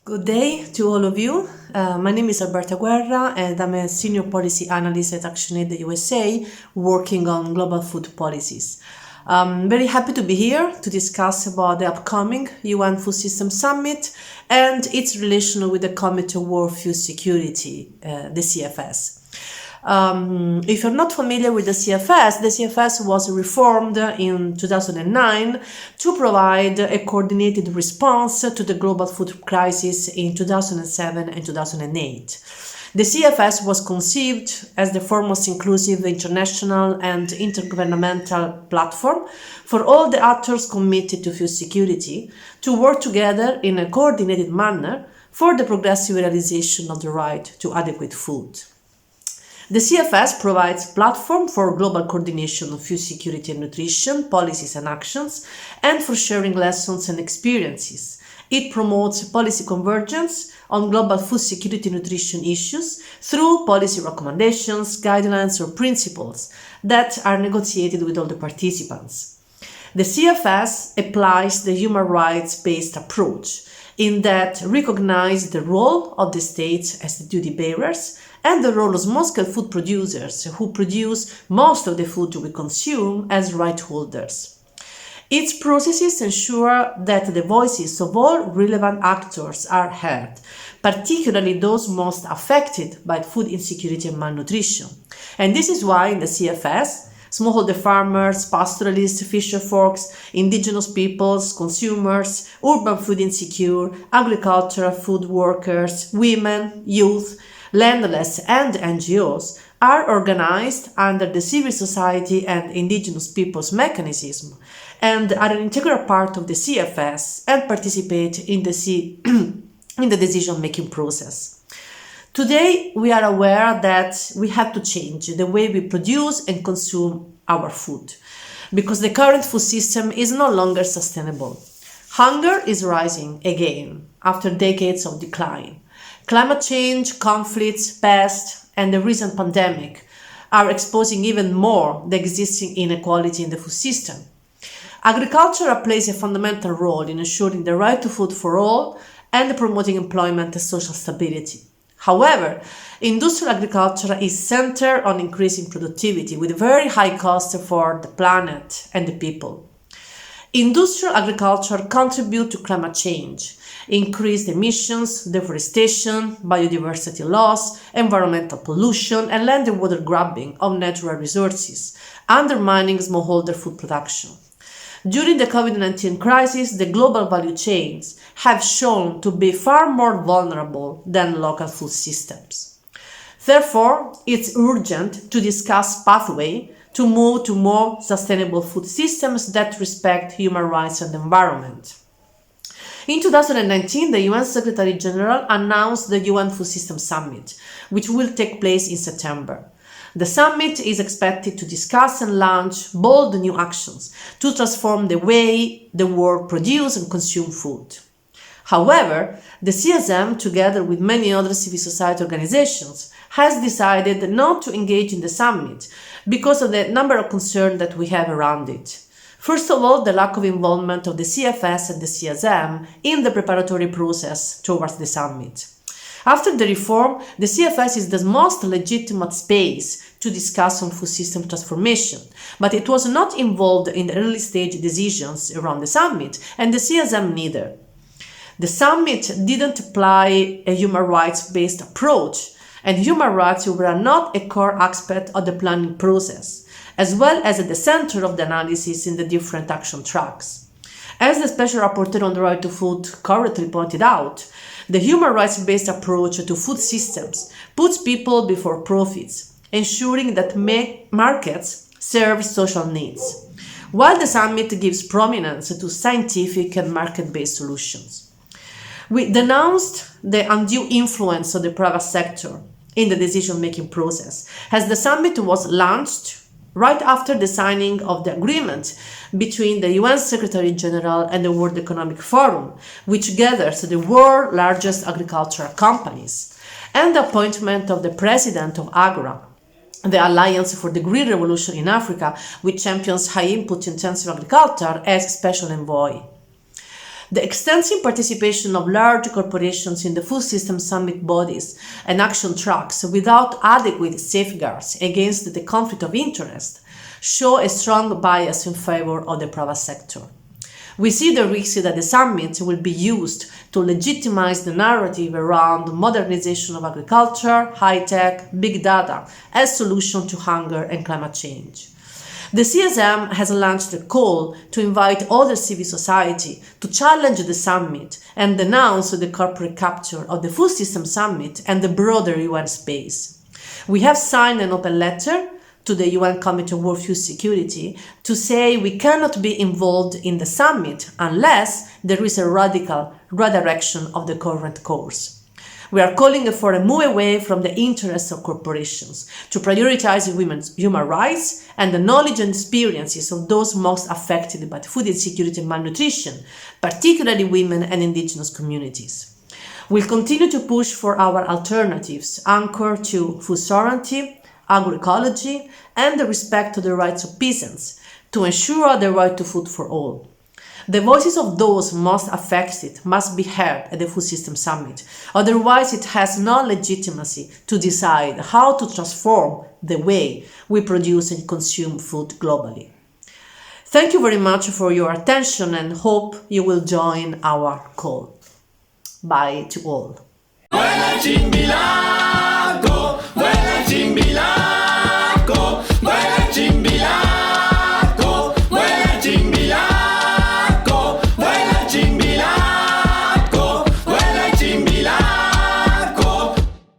Good day to all of you. My name is Alberta Guerra and I'm a senior policy analyst at ActionAid USA working on global food policies. I'm very happy to be here to discuss about the upcoming UN Food System Summit and its relation with the Committee of World Food Security, the CFS. If you're not familiar with the CFS was reformed in 2009 to provide a coordinated response to the global food crisis in 2007 and 2008. The CFS was conceived as the foremost inclusive international and intergovernmental platform for all the actors committed to food security to work together in a coordinated manner for the progressive realization of the right to adequate food. The CFS provides a platform for global coordination of food security and nutrition, policies and actions, and for sharing lessons and experiences. It promotes policy convergence on global food security and nutrition issues through policy recommendations, guidelines, or principles that are negotiated with all the participants. The CFS applies the human rights-based approach in that recognize the role of the states as the duty bearers and the role of small-scale food producers who produce most of the food we consume as right holders. Its processes ensure that the voices of all relevant actors are heard, particularly those most affected by food insecurity and malnutrition. And this is why in the CFS, smallholder farmers, pastoralists, fisher folks, indigenous peoples, consumers, urban food insecure, agricultural food workers, women, youth, landless and NGOs are organized under the civil society and indigenous peoples mechanism and are an integral part of the CFS and participate in the decision-making process. Today, we are aware that we have to change the way we produce and consume our food because the current food system is no longer sustainable. Hunger is rising again after decades of decline. Climate change, conflicts, pests, and the recent pandemic are exposing even more the existing inequality in the food system. Agriculture plays a fundamental role in ensuring the right to food for all and promoting employment and social stability. However, industrial agriculture is centered on increasing productivity with very high costs for the planet and the people. Industrial agriculture contributes to climate change, increased emissions, deforestation, biodiversity loss, environmental pollution, and land and water grabbing of natural resources, undermining smallholder food production. During the COVID-19 crisis, the global value chains have shown to be far more vulnerable than local food systems. Therefore, it's urgent to discuss pathway to move to more sustainable food systems that respect human rights and the environment. In 2019, the UN Secretary General announced the UN Food System Summit, which will take place in September. The summit is expected to discuss and launch bold new actions to transform the way the world produces and consumes food. However, the CSM, together with many other civil society organizations, has decided not to engage in the summit because of the number of concerns that we have around it. First of all, the lack of involvement of the CFS and the CSM in the preparatory process towards the summit. After the reform, the CFS is the most legitimate space to discuss on food system transformation, but it was not involved in the early stage decisions around the summit, and the CSM neither. The summit didn't apply a human rights-based approach, and human rights were not a core aspect of the planning process, as well as at the center of the analysis in the different action tracks. As the Special Rapporteur on the Right to Food correctly pointed out, the human rights-based approach to food systems puts people before profits, ensuring that markets serve social needs, while the summit gives prominence to scientific and market-based solutions. We denounced the undue influence of the private sector in the decision-making process, as the summit was launched right after the signing of the agreement between the UN Secretary General and the World Economic Forum, which gathers the world's largest agricultural companies, and the appointment of the president of AGRA, the Alliance for the Green Revolution in Africa, which champions high-input intensive agriculture, as special envoy. The extensive participation of large corporations in the Food System Summit bodies and action tracks without adequate safeguards against the conflict of interest show a strong bias in favor of the private sector. We see the risk that the summit will be used to legitimize the narrative around modernization of agriculture, high-tech, big data as solution to hunger and climate change. The CSM has launched a call to invite other civil society to challenge the summit and denounce the corporate capture of the Food System Summit and the broader UN space. We have signed an open letter to the UN Committee on World Food Security to say we cannot be involved in the summit unless there is a radical redirection of the current course. We are calling for a move away from the interests of corporations to prioritize women's human rights and the knowledge and experiences of those most affected by food insecurity and malnutrition, particularly women and indigenous communities. We'll continue to push for our alternatives anchored to food sovereignty, agroecology, and the respect to the rights of peasants to ensure the right to food for all. The voices of those most affected must be heard at the Food System Summit, otherwise it has no legitimacy to decide how to transform the way we produce and consume food globally. Thank you very much for your attention and hope you will join our call. Bye to all.